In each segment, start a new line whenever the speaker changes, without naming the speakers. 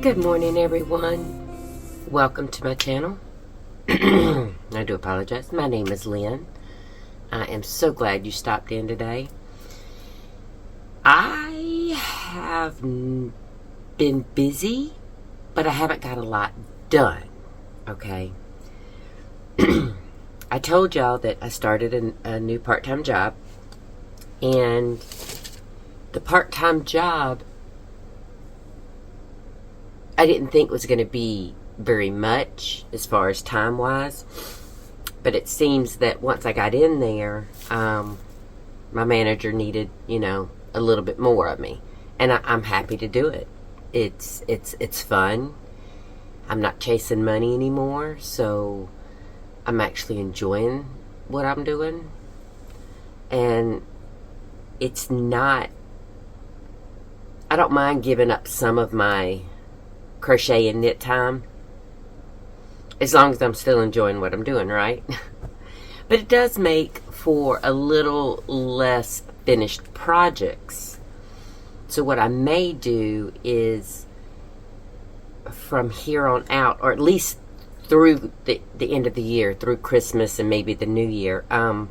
Good morning, everyone. Welcome to my channel. I do apologize. My name is Lynn. I am so glad you stopped in today. I have been busy, but I haven't got a lot done. Okay. I told y'all that I started a new part-time job, and the part-time job I didn't think was going to be very much as far as time-wise, but it seems that once I got in there, my manager needed, a little bit more of me, and I'm happy to do it. It's fun. I'm not chasing money anymore, so I'm actually enjoying what I'm doing, and it's not. I don't mind giving up some of my crochet and knit time, as long as I'm still enjoying what I'm doing, right? But it does make for a little less finished projects. So what I may do is, from here on out, or at least through the end of the year, through Christmas and maybe the New Year, I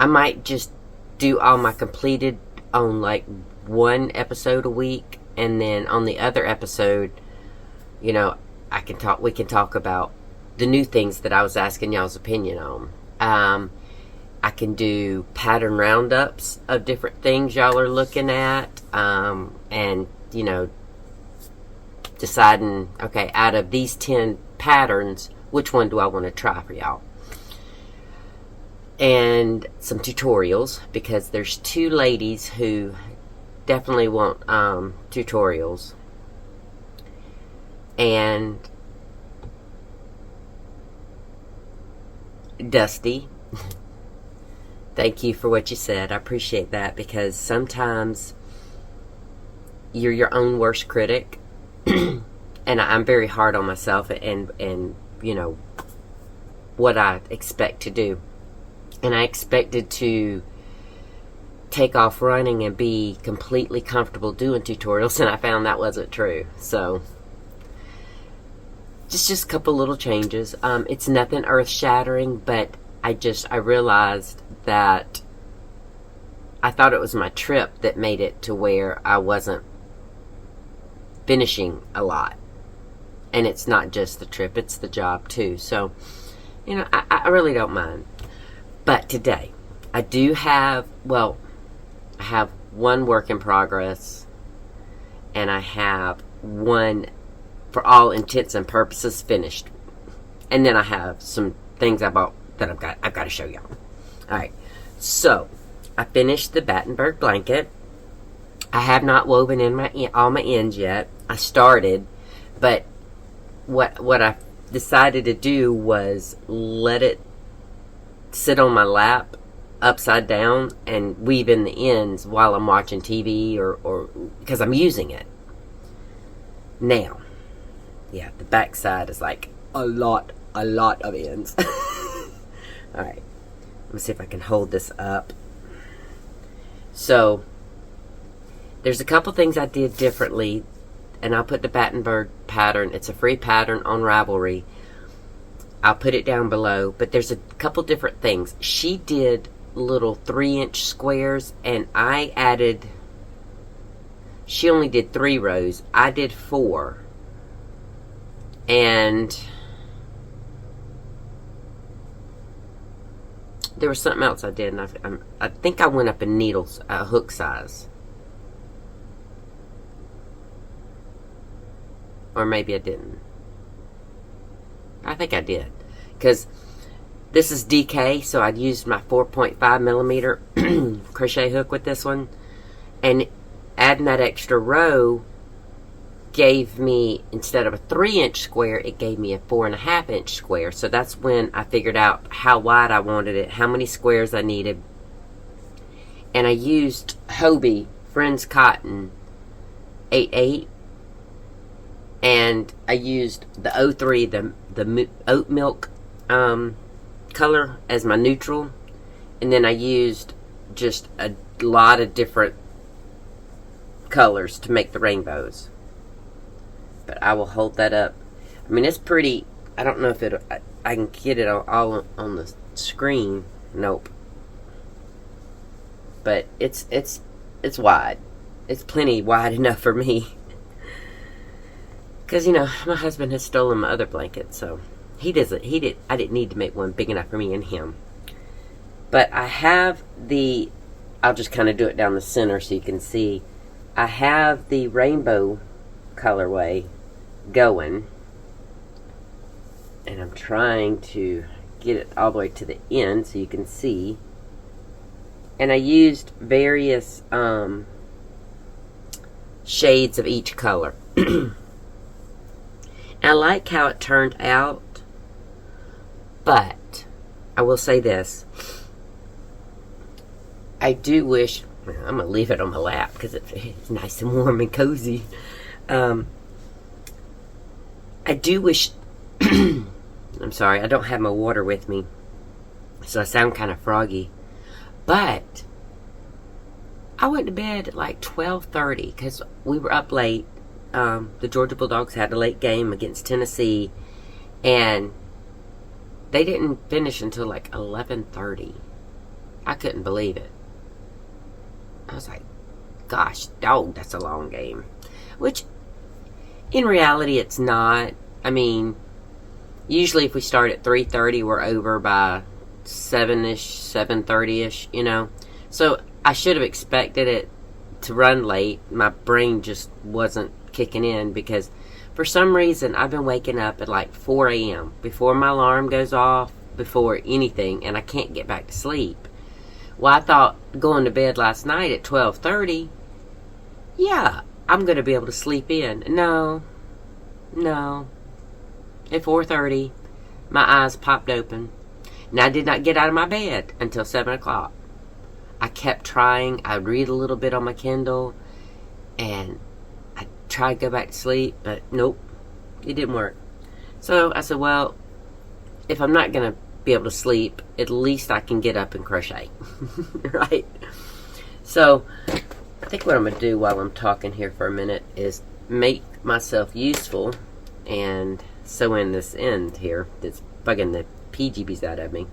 might just do all my completed on like one episode a week. And then on the other episode, we can talk about the new things that I was asking y'all's opinion on. I can do pattern roundups of different things y'all are looking at. And, deciding, okay, out of these 10 patterns, which one do I want to try for y'all? And some tutorials, because there's two ladies who definitely want tutorials. And Dusty, thank you for what you said. I appreciate that, because sometimes you're your own worst critic. And I'm very hard on myself and what I expect to do. And I expected to take off running and be completely comfortable doing tutorials, and I found that wasn't true. So just a couple little changes. It's nothing earth-shattering, but I realized that I thought it was my trip that made it to where I wasn't finishing a lot. And it's not just the trip, it's the job too. So, I really don't mind. But today, I do have, I have one work in progress, and I have one, for all intents and purposes, finished. And then I have some things I bought that I've got to show y'all. Alright, so I finished the Battenberg blanket. I have not woven in all my ends yet. I started, but what I decided to do was let it sit on my lap upside down and weave in the ends while I'm watching TV or because I'm using it. Now, yeah, the back side is like a lot of ends. Alright, let me see if I can hold this up. So, there's a couple things I did differently, and I'll put the Battenberg pattern, it's a free pattern on Ravelry. I'll put it down below, but there's a couple different things. She did little 3-inch squares, and she only did 3 rows. I did 4. And there was something else I did, and I think I went up in needles, hook size. Or maybe I didn't. I think I did. Because this is DK, so I'd used my 4.5 millimeter crochet hook with this one. And adding that extra row gave me, instead of a 3-inch square, it gave me a 4.5-inch square. So that's when I figured out how wide I wanted it, how many squares I needed. And I used Hobie Friends Cotton 8/8. And I used the 03, the oat milk color as my neutral. And then I used just a lot of different colors to make the rainbows. But I will hold that up. I mean, it's pretty. I don't know if I can get it all on the screen. Nope. But it's wide. It's plenty wide enough for me. Because, my husband has stolen my other blanket, so I didn't need to make one big enough for me and him. But I have I'll just kind of do it down the center so you can see. I have the rainbow colorway going. And I'm trying to get it all the way to the end so you can see. And I used various shades of each color. I like how it turned out, but I will say this. I do wish, I'm going to leave it on my lap because it's nice and warm and cozy. I do wish, I'm sorry, I don't have my water with me, so I sound kind of froggy. But I went to bed at like 12:30 because we were up late. The Georgia Bulldogs had a late game against Tennessee, and they didn't finish until like 11:30. I couldn't believe it. I was like, gosh, dog, that's a long game. Which, in reality, it's not. I mean, usually if we start at 3:30, we're over by 7-ish, 7:30-ish, So I should have expected it to run late. My brain just wasn't kicking in because for some reason I've been waking up at like 4 a.m. before my alarm goes off, before anything, and I can't get back to sleep. Well, I thought going to bed last night at 12:30, yeah, I'm going to be able to sleep in. No. At 4:30, my eyes popped open. And I did not get out of my bed until 7 o'clock. I kept trying. I'd read a little bit on my Kindle, and I tried to go back to sleep, but nope, it didn't work. So I said, well, if I'm not going to be able to sleep, at least I can get up and crochet. Right? So I think what I'm going to do while I'm talking here for a minute is make myself useful and sew in this end here that's bugging the PGBs out of me.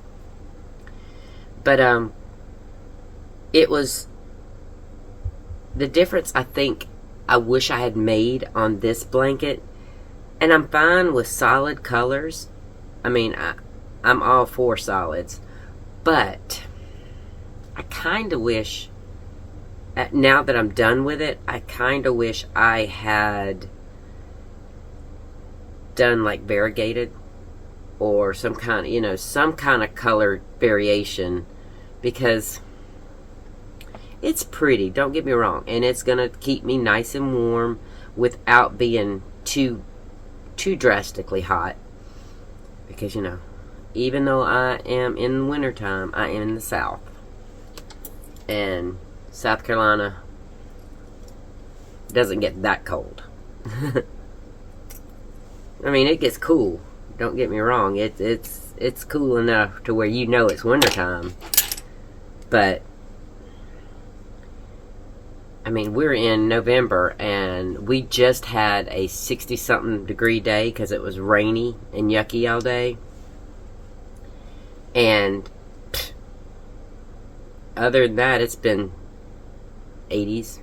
But it was the difference I think I wish I had made on this blanket. And I'm fine with solid colors. I mean, I'm all for solids. But I kind of wish, now that I'm done with it, I kind of wish I had done like variegated or some kind of color variation, because it's pretty, don't get me wrong, and it's going to keep me nice and warm without being too drastically hot, because even though I am in wintertime, I am in the South, and South Carolina doesn't get that cold. I mean, it gets cool, don't get me wrong, it's cool enough to where it's wintertime, but I mean, we're in November, and we just had a 60-something degree day because it was rainy and yucky all day. And other than that, it's been 80s,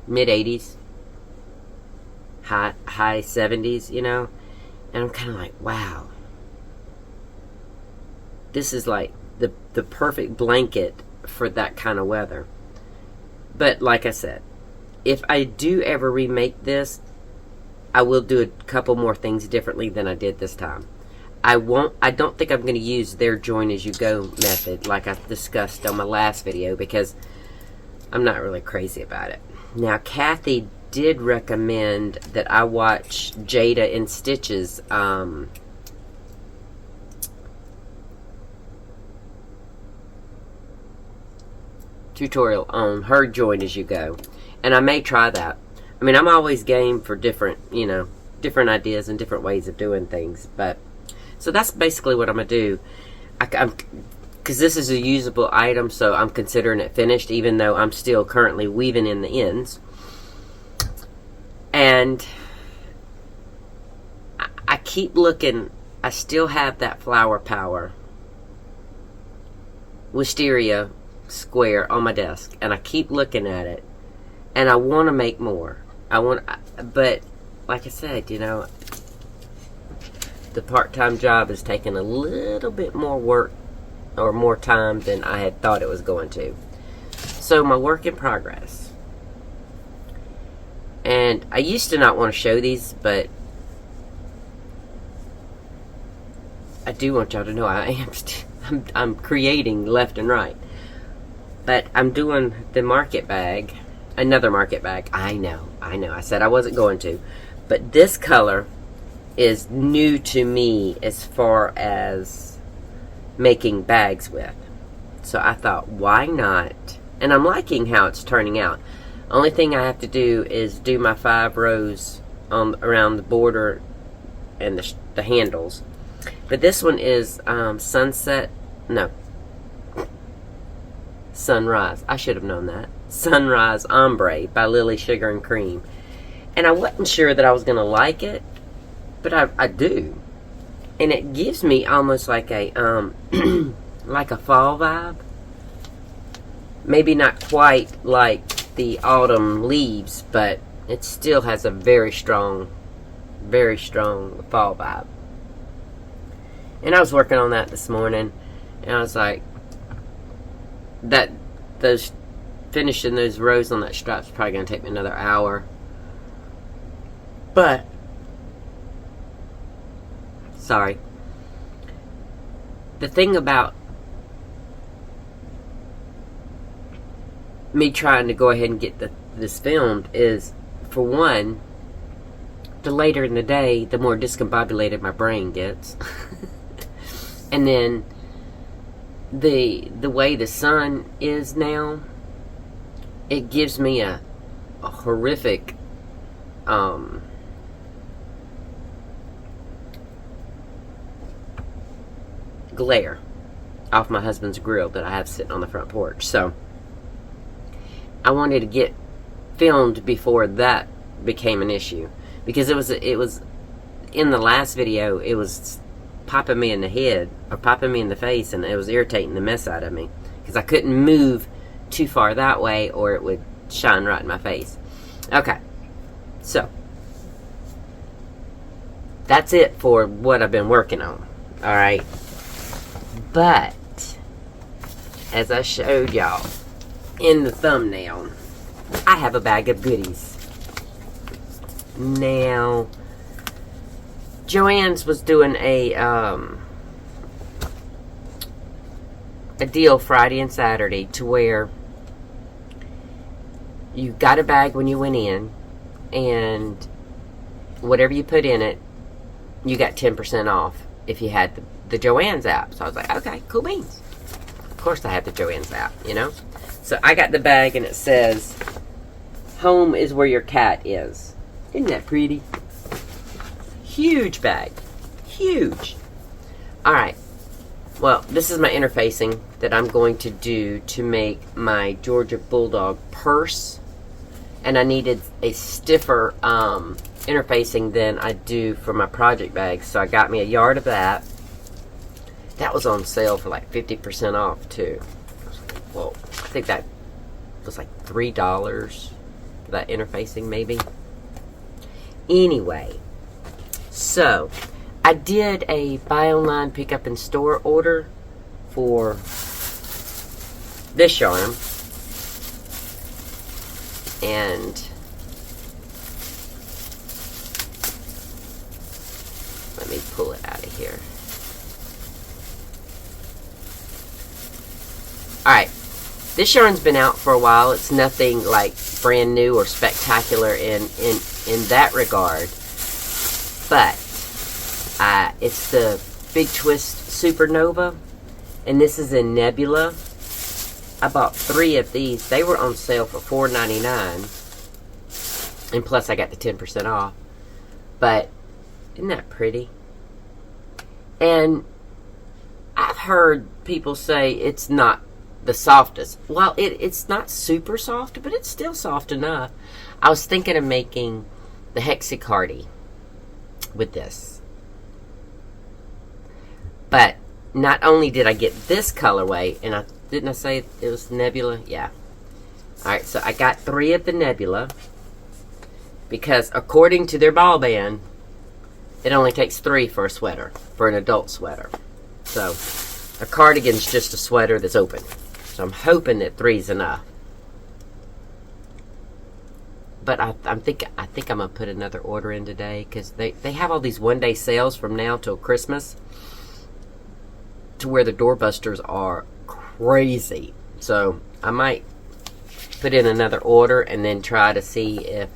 mid-80s, high 70s, And I'm kind of like, wow. This is like the perfect blanket for that kind of weather. But like I said, if I do ever remake this, I will do a couple more things differently than I did this time. I don't think I'm going to use their join as you go method like I discussed on my last video, because I'm not really crazy about it. Now, Kathy did recommend that I watch Jada in Stitch's tutorial on her join as you go, and I may try that. I mean, I'm always game for different ideas and different ways of doing things, but so that's basically what I'm gonna do. Because this is a usable item, so I'm considering it finished, even though I'm still currently weaving in the ends. And I keep looking. I still have that Flower Power wisteria square on my desk, and I keep looking at it, and I want to make more. But like I said, you know, the part-time job is taking a little bit more work or more time than I had thought it was going to. So my work in progress. And I used to not want to show these, but I do want y'all to know I'm creating left and right. But I'm doing the market bag, another market bag. I know. I said I wasn't going to. But this color is new to me as far as making bags with. So I thought, why not? And I'm liking how it's turning out. Only thing I have to do is do my 5 rows around the border and the handles. But this one is Sunrise. I should have known that. Sunrise Ombre by Lily Sugar and Cream. And I wasn't sure that I was going to like it, but I do. And it gives me almost like a like a fall vibe. Maybe not quite like the autumn leaves, but it still has a very strong fall vibe. And I was working on that this morning, and I was like, finishing those rows on that strap is probably going to take me another hour. But, sorry. The thing about me trying to go ahead and get this filmed is, for one, the later in the day, the more discombobulated my brain gets. And then the way the sun is now, it gives me a horrific glare off my husband's grill that I have sitting on the front porch. So I wanted to get filmed before that became an issue, because it was in the last video, it was popping me in the head or popping me in the face, and it was irritating the mess out of me because I couldn't move too far that way or it would shine right in my face. Okay, so that's it for what I've been working on. Alright, but as I showed y'all in the thumbnail, I have a bag of goodies. Now, Joann's was doing a deal Friday and Saturday to where you got a bag when you went in, and whatever you put in it, you got 10% off if you had the Joann's app. So I was like, okay, cool beans. Of course I have the Joann's app, you know? So I got the bag, and it says, "Home is where your cat is." Isn't that pretty? Huge bag. Huge. Alright. Well, this is my interfacing that I'm going to do to make my Georgia Bulldog purse. And I needed a stiffer interfacing than I do for my project bags. So I got me a yard of that. That was on sale for like 50% off too. Well, I think that was like $3 for that interfacing maybe. Anyway. So, I did a buy online, pick up in store order for this yarn. And let me pull it out of here. Alright, this yarn's been out for a while. It's nothing like brand new or spectacular in that regard. But it's the Big Twist Supernova, and this is in Nebula. I bought 3 of these. They were on sale for $4.99, and plus I got the 10% off. But isn't that pretty? And I've heard people say it's not the softest. Well, it's not super soft, but it's still soft enough. I was thinking of making the Hexicardi with this. But not only did I get this colorway, and didn't I say it was Nebula? Yeah. Alright, so I got 3 of the Nebula, because according to their ball band, it only takes 3 for a sweater, for an adult sweater. So a cardigan's just a sweater that's open. So I'm hoping that 3 is enough. But I think I'm gonna put another order in today, because they have all these one-day sales from now till Christmas, to where the doorbusters are crazy. So I might put in another order and then try to see if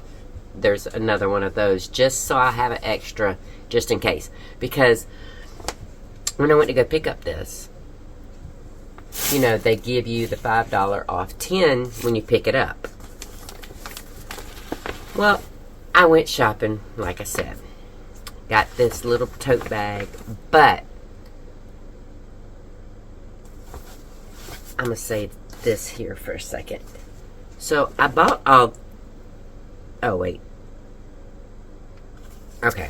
there's another one of those, just so I have an extra, just in case. Because when I went to go pick up this, you know, they give you the $5 off 10 when you pick it up. Well, I went shopping, like I said. Got this little tote bag, but I'm going to say this here for a second. So I bought all... Oh, wait. Okay.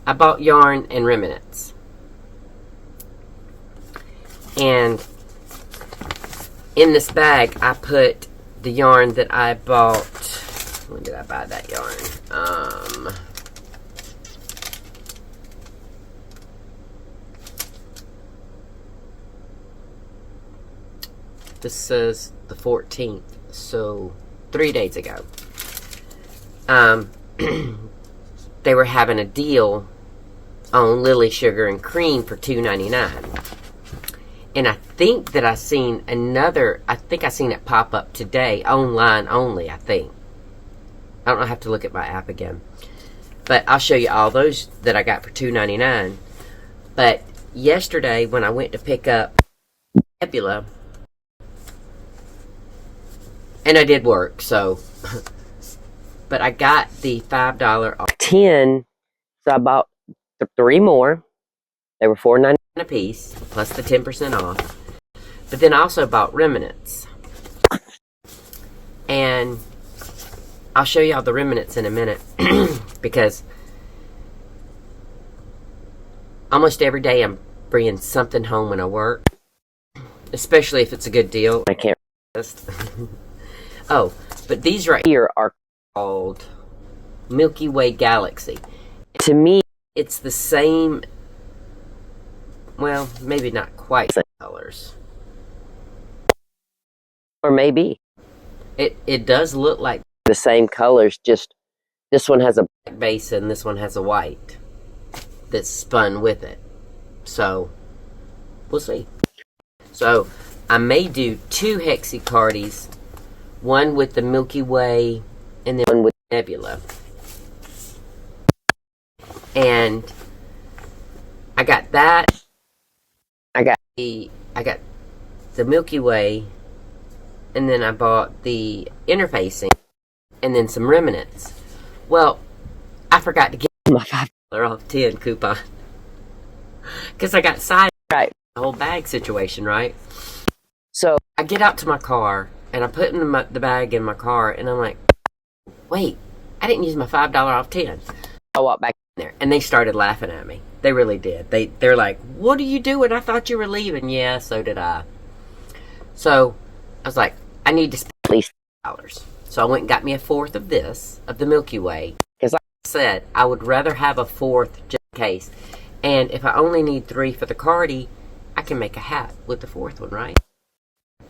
I bought yarn and remnants. And in this bag, I put the yarn that I bought. When did I buy that yarn? This says the 14th, so 3 days ago. They were having a deal on Lily Sugar and Cream for $2.99. And I think that I seen it pop up today, online only, I think. I don't know, I have to look at my app again. But I'll show you all those that I got for $2.99. But yesterday, when I went to pick up Nebula, and I did work, so... But I got the $5 off 10, so I bought 3 more. They were $4.99 a piece, plus the 10% off. But then I also bought remnants. And I'll show y'all the remnants in a minute, because almost every day I'm bringing something home when I work, especially if it's a good deal. I can't resist. Oh, but these right here are called Milky Way Galaxy. To me, it's the same, well, maybe not quite the same colors. Or maybe. It does look like the same colors, just this one has a black base and this one has a white that's spun with it. So, we'll see. So, I may do 2 Hexicardis, one with the Milky Way and then one with Nebula. And I got that. I got the Milky Way, and then I bought the interfacing and then some remnants. Well, I forgot to get my $5 off 10 coupon, because I got sidetracked the whole bag situation, right? So I get out to my car and I put the bag in my car, and I'm like, wait, I didn't use my $5 off 10. I walked back in there, and they started laughing at me. They really did. They're like, what are you doing? I thought you were leaving. Yeah, so did I. So I was like, I need to spend at least $5. So I went and got me a 4th of this, of the Milky Way, because like I said, I would rather have a 4th just in case. And if I only need 3 for the cardi, I can make a hat with the 4th one, right?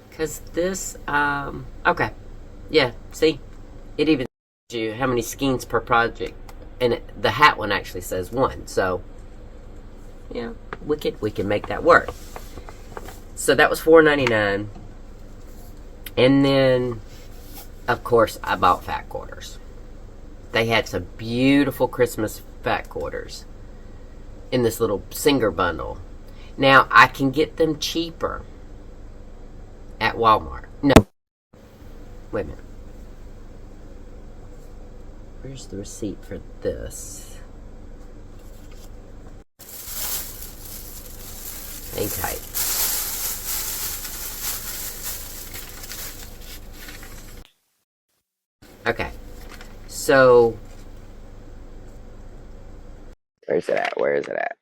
Because this, okay. Yeah, see? It even tells you how many skeins per project. And the hat one actually says 1. So, yeah, we can make that work. So that was $4.99. And then, of course, I bought fat quarters. They had some beautiful Christmas fat quarters in this little Singer bundle. Now, I can get them cheaper at Walmart. No. Wait a minute. Where's the receipt for this? Hang tight. So, where's it at? Where is it at?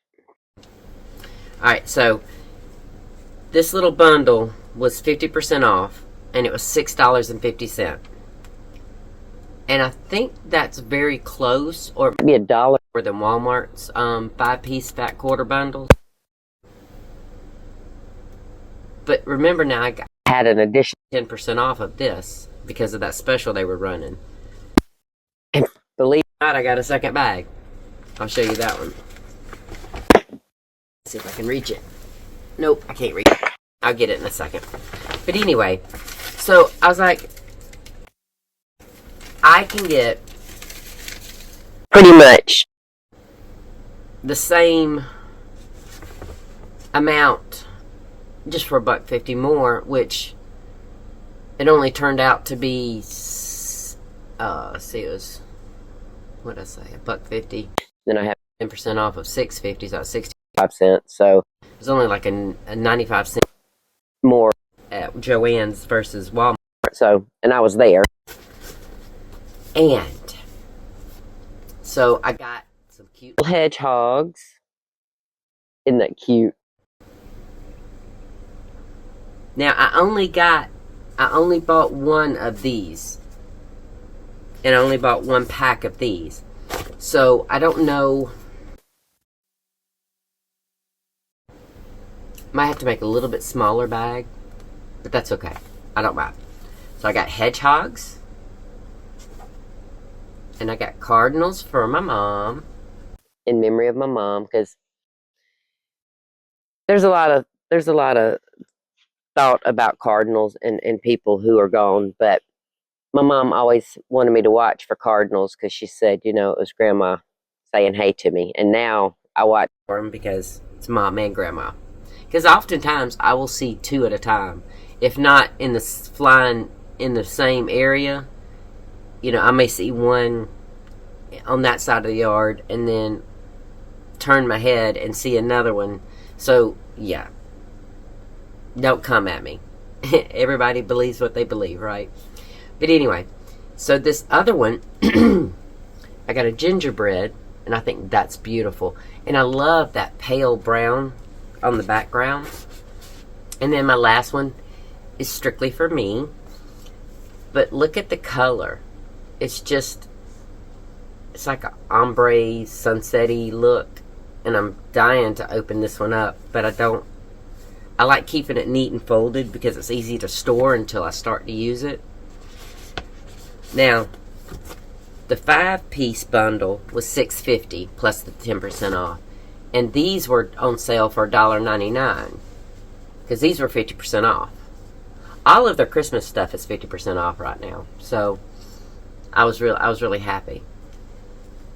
Alright, so this little bundle was 50% off, and it was $6.50. And I think that's very close, or maybe $1 more than Walmart's 5-piece fat quarter bundles. But remember now, I had an additional 10% off of this because of that special they were running. And believe it or not, I got a second bag. I'll show you that one. See if I can reach it. Nope, I can't reach it. I'll get it in a second. But anyway, so I was like, I can get pretty much the same amount just for $1.50 more, which it only turned out to be, see, it was, what did I say, $1.50. Then I have 10% off of $6.50, so 65 cents. So it was only like a 95 cent more at Joann's versus Walmart. So, and I was there. And so I got some cute little hedgehogs. Isn't that cute? Now I only bought one of these. And I only bought one pack of these. So I don't know. Might have to make a little bit smaller bag. But that's okay. I don't mind. So I got hedgehogs. And I got cardinals for my mom. In memory of my mom. Because there's a lot of thought about cardinals and people who are gone. But my mom always wanted me to watch for cardinals because she said, you know, it was Grandma saying hey to me. And now I watch for them because it's Mom and Grandma. Because oftentimes I will see two at a time. If not in the flying in the same area, you know, I may see one on that side of the yard and then turn my head and see another one. So, yeah. Don't come at me. Everybody believes what they believe, right? But anyway, so this other one, I got a gingerbread, and I think that's beautiful. And I love that pale brown on the background. And then my last one is strictly for me. But look at the color. It's like an ombre, sunset-y look. And I'm dying to open this one up, but I like keeping it neat and folded because it's easy to store until I start to use it. Now, the 5-piece bundle was $6.50 plus the 10% off. And these were on sale for $1.99 because these were 50% off. All of their Christmas stuff is 50% off right now. So, I was really happy.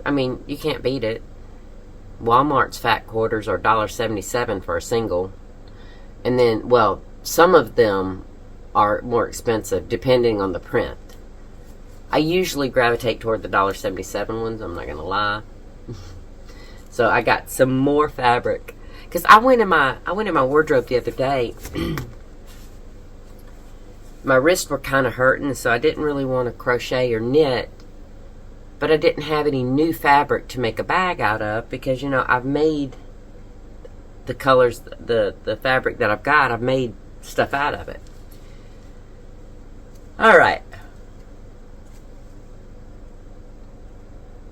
I mean, you can't beat it. Walmart's fat quarters are $1.77 for a single. And then, well, some of them are more expensive depending on the print. I usually gravitate toward the $1.77 ones, I'm not going to lie. So I got some more fabric. Because I went in my wardrobe the other day. My wrists were kind of hurting, so I didn't really want to crochet or knit. But I didn't have any new fabric to make a bag out of because, you know, I've made the colors, the fabric that I've got, I've made stuff out of it. Alright.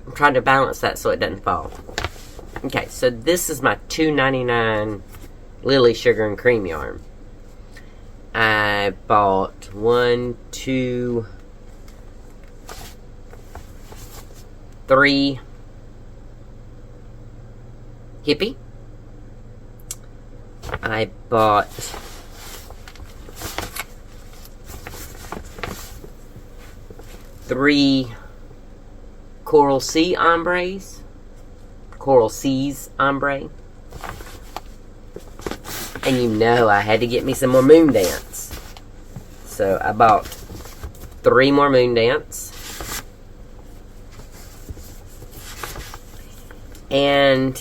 I'm trying to balance that so it doesn't fall. Okay, so this is my $2.99 Lily Sugar and Cream yarn. I bought 1, 2, 3 hippie. I bought 3 Coral Sea ombres. Coral Seas ombre. And you know I had to get me some more Moon Dance. So I bought 3 more Moon Dance. And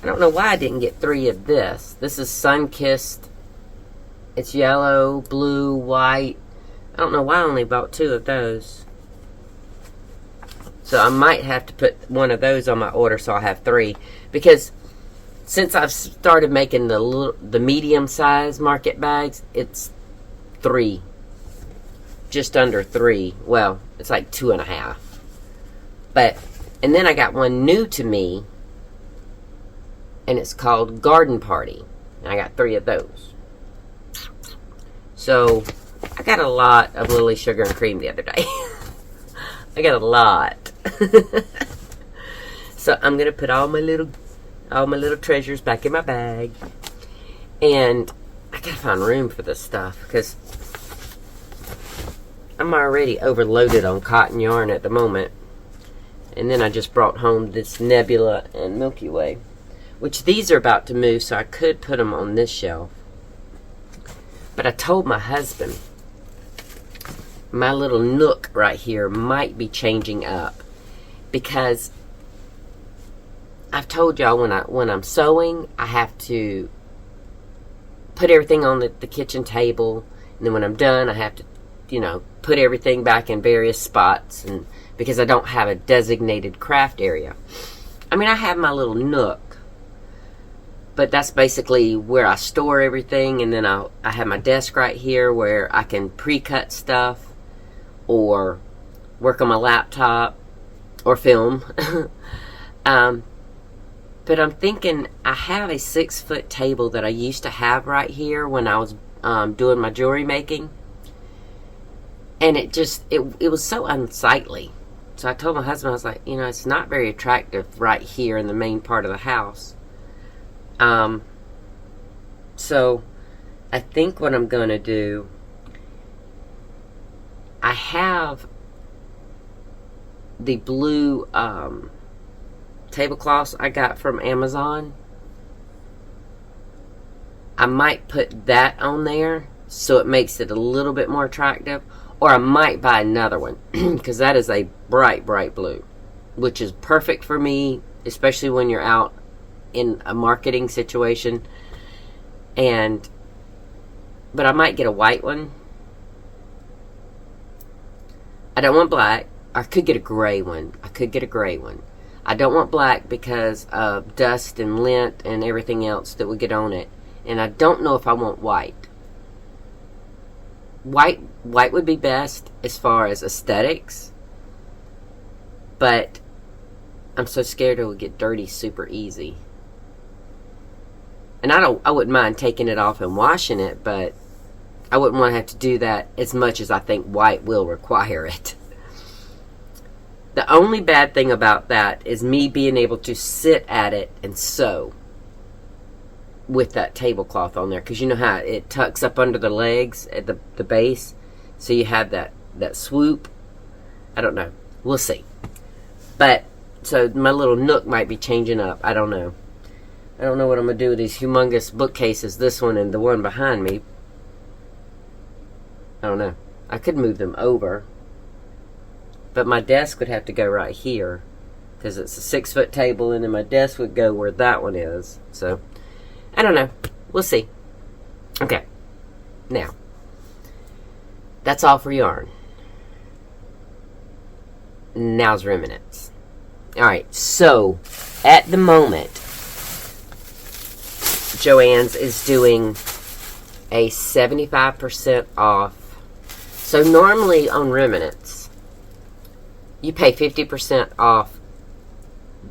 I don't know why I didn't get 3 of this. This is Sun-Kissed. It's yellow, blue, white. I don't know why I only bought 2 of those. So I might have to put one of those on my order so I have 3. Because since I've started making the medium size market bags, it's 3. Just under 3. Well, it's like 2.5. And then I got one new to me, and it's called Garden Party. And I got 3 of those. So I got a lot of Lily Sugar and Cream the other day. I got a lot. So I'm gonna put all my little treasures back in my bag, and I gotta find room for this stuff because I'm already overloaded on cotton yarn at the moment. And then I just brought home this Nebula and Milky Way, which these are about to move, so I could put them on this shelf. But I told my husband my little nook right here might be changing up, because I've told y'all when I'm sewing, I have to put everything on the kitchen table, and then when I'm done, I have to, put everything back in various spots, and because I don't have a designated craft area. I mean, I have my little nook, but that's basically where I store everything, and then I have my desk right here where I can pre-cut stuff or work on my laptop or film. But I'm thinking I have a 6-foot table that I used to have right here when I was doing my jewelry making, and it was so unsightly. So I told my husband, I was like, it's not very attractive right here in the main part of the house. So I think what I'm going to do, I have the blue tablecloths I got from Amazon. I might put that on there so it makes it a little bit more attractive. Or I might buy another one, because that is a bright, bright blue, which is perfect for me, especially when you're out in a marketing situation. But I might get a white one. I don't want black. I could get a gray one. I don't want black because of dust and lint and everything else that would get on it. And I don't know if I want white. White would be best as far as aesthetics, but I'm so scared it would get dirty super easy. And I wouldn't mind taking it off and washing it, but I wouldn't want to have to do that as much as I think white will require it. The only bad thing about that is me being able to sit at it and sew with that tablecloth on there, because you know how it tucks up under the legs at the base, so you have that swoop. I don't know, we'll see. But so my little nook might be changing up. I don't know what I'm gonna do with these humongous bookcases, this one and the one behind me. I don't know. I could move them over, but my desk would have to go right here because it's a 6-foot table, and then my desk would go where that one is. So I don't know. We'll see. Okay. Now, that's all for yarn. Now's remnants. Alright, so at the moment, Joann's is doing a 75% off. So normally on remnants, you pay 50% off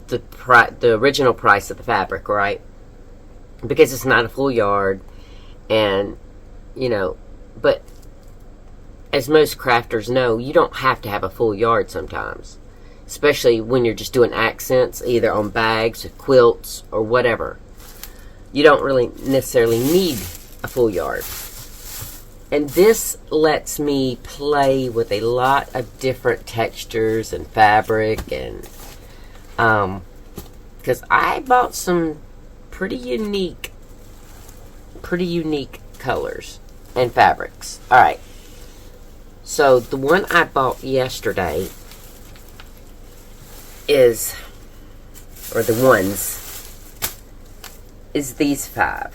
the original price of the fabric, right? Because it's not a full yard, and but as most crafters know, you don't have to have a full yard sometimes, especially when you're just doing accents either on bags or quilts or whatever. You don't really necessarily need a full yard, and this lets me play with a lot of different textures and fabric, and because I bought some pretty unique colors and fabrics. Alright, so the one I bought yesterday is these 5.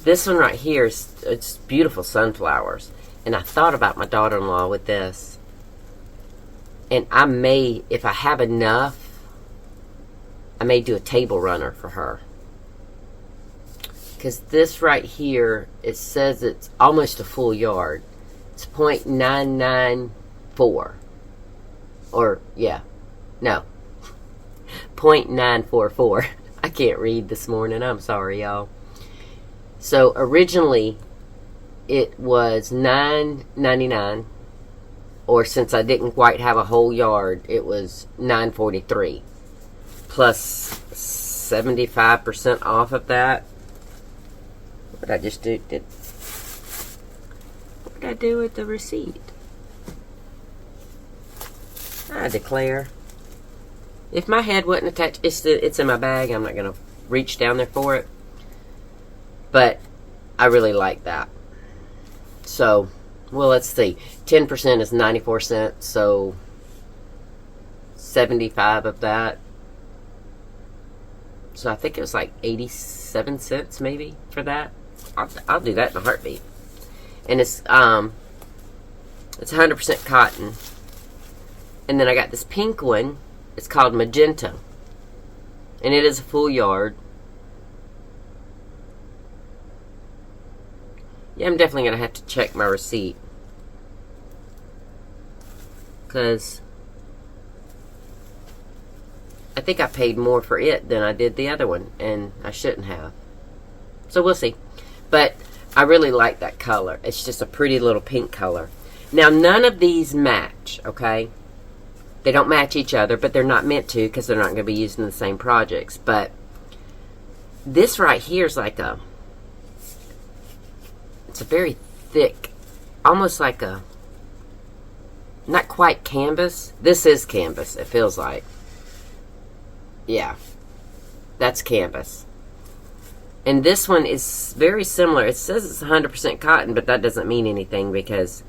This one right here it's beautiful sunflowers, and I thought about my daughter-in-law with this. And I may, if I have enough, I may do a table runner for her. Because this right here, it says it's almost a full yard. It's 0.994. Or, yeah. No. 0.944. I can't read this morning. I'm sorry, y'all. So, originally, it was $9.99. Or since I didn't quite have a whole yard, it was $9.43. Plus 75% off of that. What did I just do? What did I do with the receipt? I declare. If my head wasn't attached, it's in my bag. I'm not going to reach down there for it. But I really like that. So, well, let's see. 10% is 94 cents. So, 75 of that. So, I think it was like 87 cents maybe for that. I'll do that in a heartbeat. And it's 100% cotton. And then I got this pink one. It's called Magenta. And it is a full yard. Yeah, I'm definitely going to have to check my receipt. Because I think I paid more for it than I did the other one. And I shouldn't have. So we'll see. But I really like that color. It's just a pretty little pink color. Now, none of these match, okay? They don't match each other, but they're not meant to because they're not going to be used in the same projects. But this right here is like a... It's a very thick, almost like a... Not quite canvas. This is canvas, it feels like. Yeah. That's canvas. And this one is very similar. It says it's 100% cotton, but that doesn't mean anything because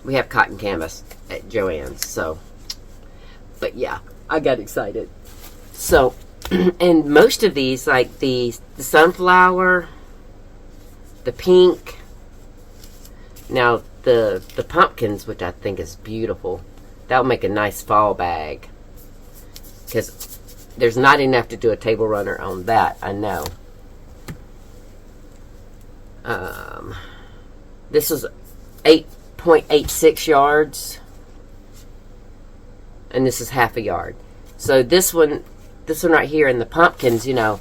we have cotton canvas at Joann's. So, but yeah, I got excited. So, and most of these, like the sunflower, the pink, now the pumpkins, which I think is beautiful. That'll make a nice fall bag. Because there's not enough to do a table runner on that, I know. This is 8.86 yards. And this is half a yard. So this one right here in the pumpkins, you know,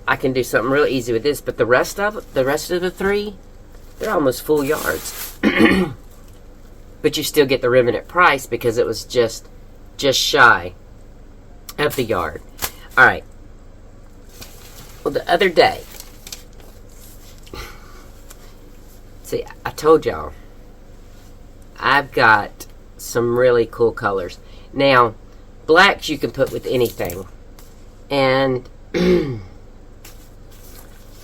I can do something real easy with this. But the rest of the three, they're almost full yards. But you still get the remnant price because it was just shy of the yard. Alright. Well, the other day, see, I told y'all, I've got some really cool colors. Now, blacks you can put with anything. And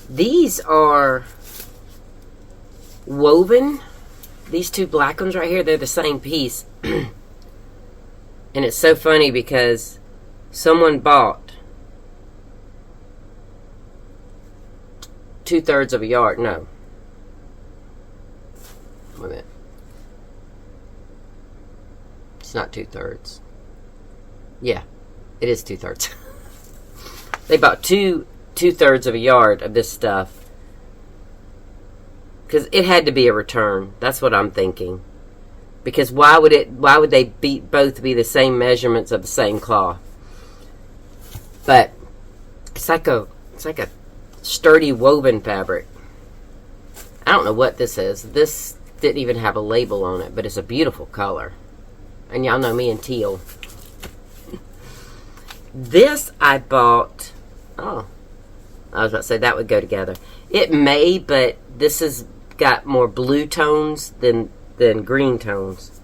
these are woven. These two black ones right here, they're the same piece. And it's so funny because someone bought 2/3 of a yard. No. Wait a minute. It's not 2/3. Yeah, it is 2/3. They bought 2/3 of a yard of this stuff. Because it had to be a return. That's what I'm thinking. Because why would they both be the same measurements of the same cloth? But it's like a sturdy woven fabric. I don't know what this is. This didn't even have a label on it, but it's a beautiful color. And y'all know me and teal. This I bought. Oh, I was about to say that would go together. It may, but this has got more blue tones than green tones.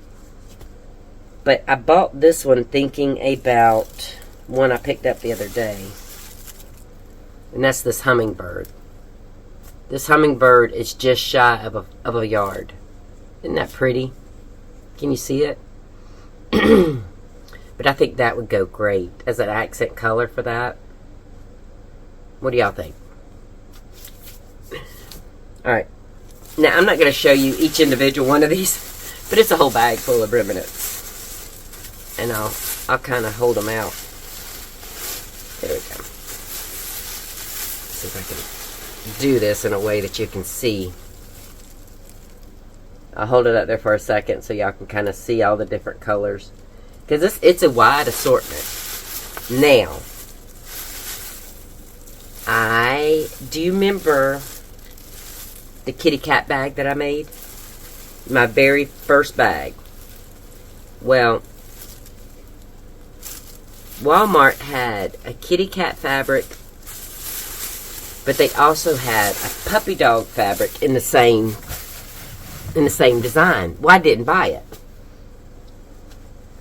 But I bought this one thinking about one I picked up the other day. And that's this hummingbird. This hummingbird is just shy of a yard. Isn't that pretty? Can you see it? But I think that would go great as an accent color for that. What do y'all think? Alright. Now, I'm not going to show you each individual one of these But it's a whole bag full of remnants. And I'll kind of hold them out. There we go. See if I can do this in a way that you can see. I'll hold it up there for a second so y'all can kind of see all the different colors. Because it's a wide assortment. Now, do you remember the kitty cat bag that I made? My very first bag. Well, Walmart had a kitty cat fabric, but they also had a puppy dog fabric in the same design. Well, I didn't buy it.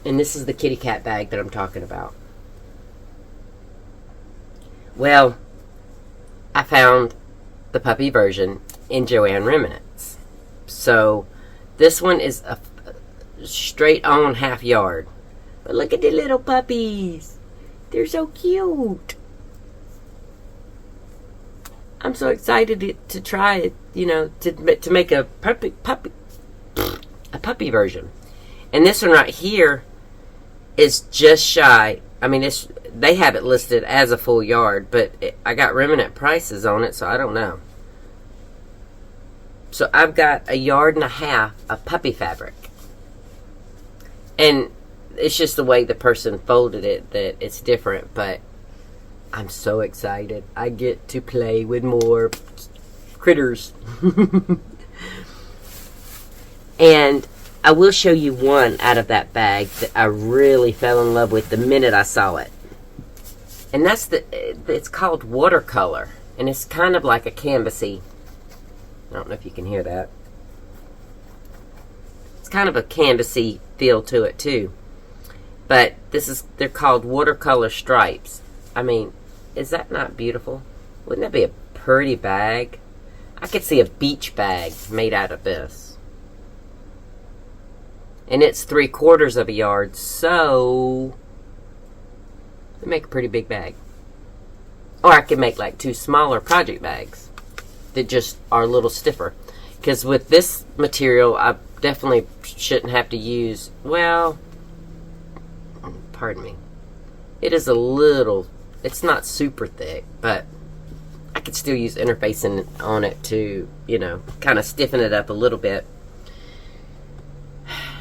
And this is the kitty cat bag that I'm talking about. Well, I found the puppy version in Joann Remnants. So, this one is a straight on half yard. But look at the little puppies. They're so cute. I'm so excited to try it, you know, to make a puppy version. And this one right here is just shy. I mean, they have it listed as a full yard, but I got remnant prices on it, so I don't know. So I've got 1.5 yards of puppy fabric. And it's just the way the person folded it that it's different, but I'm so excited. I get to play with more critters. And I will show you one out of that bag that I really fell in love with the minute I saw it. And it's called watercolor. And it's kind of like a canvasy. I don't know if you can hear that. It's kind of a canvasy feel to it too. But they're called watercolor stripes. I mean, is that not beautiful? Wouldn't that be a pretty bag? I could see a beach bag made out of this. And it's 3/4 yard, so they make a pretty big bag. Or I could make like 2 smaller project bags that just are a little stiffer. Because with this material, I definitely shouldn't have to use, well, pardon me. It is a little, it's not super thick, but I could still use interfacing on it to, you know, kind of stiffen it up a little bit.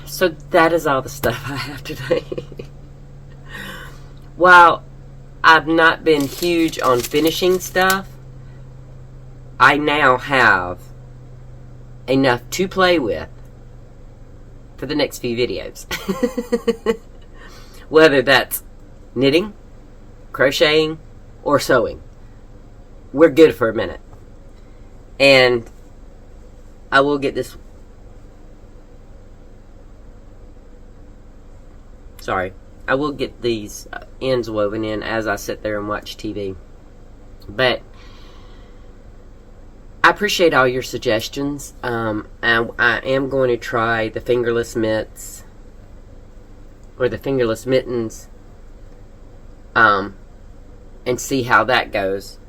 So that is all the stuff I have today. While I've not been huge on finishing stuff, I now have enough to play with for the next few videos. Whether that's knitting, crocheting, or sewing. We're good for a minute. And I will get this... Sorry. I will get these ends woven in as I sit there and watch TV. But I appreciate all your suggestions. I am going to try the fingerless mitts. Or the fingerless mittens. And see how that goes.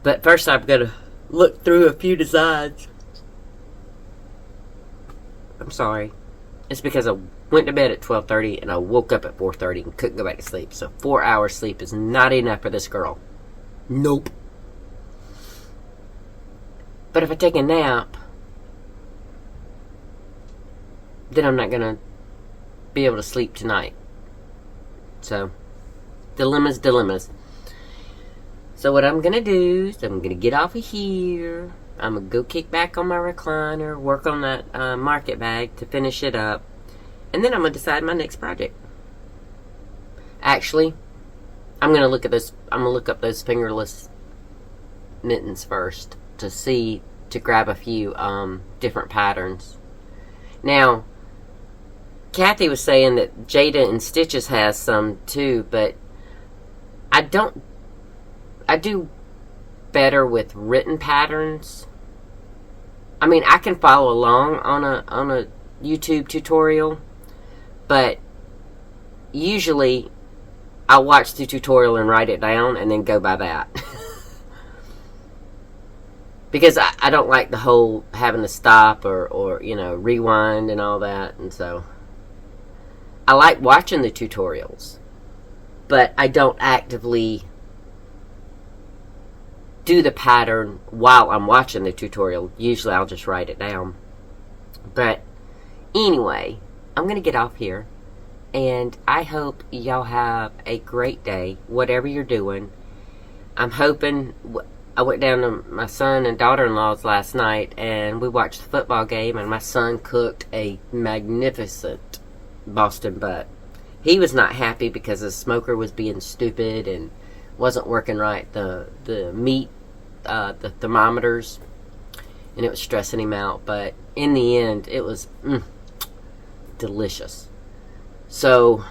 But first I'm going to look through a few designs. I'm sorry. It's because I went to bed at 12:30 and I woke up at 4:30 and couldn't go back to sleep. So 4 hours sleep is not enough for this girl. Nope. But if I take a nap, then I'm not going to be able to sleep tonight. So, dilemmas. So what I'm going to do is I'm going to get off of here. I'm going to go kick back on my recliner, work on that market bag to finish it up. And then I'm going to decide my next project. Actually, I'm going to look at this. I'm going to look up those fingerless mittens first to grab a few different patterns. Now, Kathy was saying that Jada and Stitches has some too, but I do better with written patterns. I mean, I can follow along on a YouTube tutorial, but usually I watch the tutorial and write it down and then go by that. Because I don't like the whole having to stop or rewind and all that. And so I like watching the tutorials, but I don't actively do the pattern while I'm watching the tutorial. Usually I'll just write it down. But anyway, I'm going to get off here. And I hope y'all have a great day, whatever you're doing. I'm hoping... I went down to my son and daughter-in-law's last night, and we watched the football game, and my son cooked a magnificent Boston butt. He was not happy because the smoker was being stupid and wasn't working right. The meat, the thermometers, and it was stressing him out. But in the end, it was delicious. So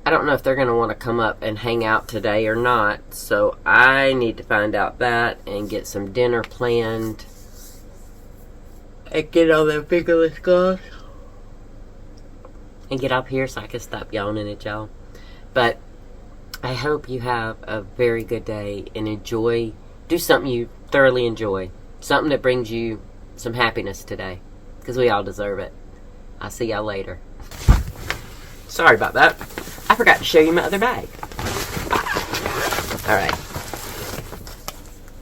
I don't know if they're going to want to come up and hang out today or not, so I need to find out that and get some dinner planned and get all that fingerless gloves and get up here so I can stop yawning at y'all. But I hope you have a very good day and do something you thoroughly enjoy, something that brings you some happiness today, because we all deserve it. I'll see y'all later. Sorry about that. I forgot to show you my other bag. Alright.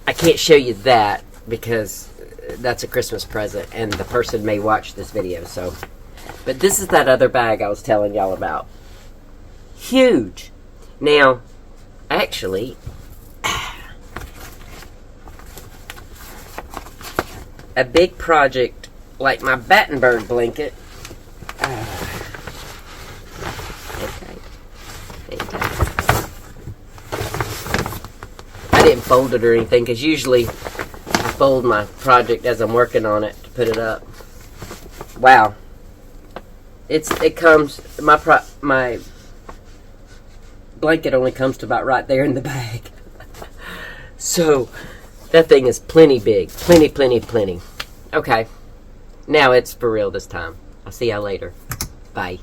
I can't show you that because that's a Christmas present and the person may watch this video, so. But this is that other bag I was telling y'all about. Huge. Now, actually, a big project like my Battenberg blanket. I didn't fold it or anything, because usually I fold my project as I'm working on it to put it up. Wow. It comes, my blanket only comes to about right there in the bag. So, that thing is plenty big. Plenty. Okay. Now it's for real this time. I'll see y'all later. Bye.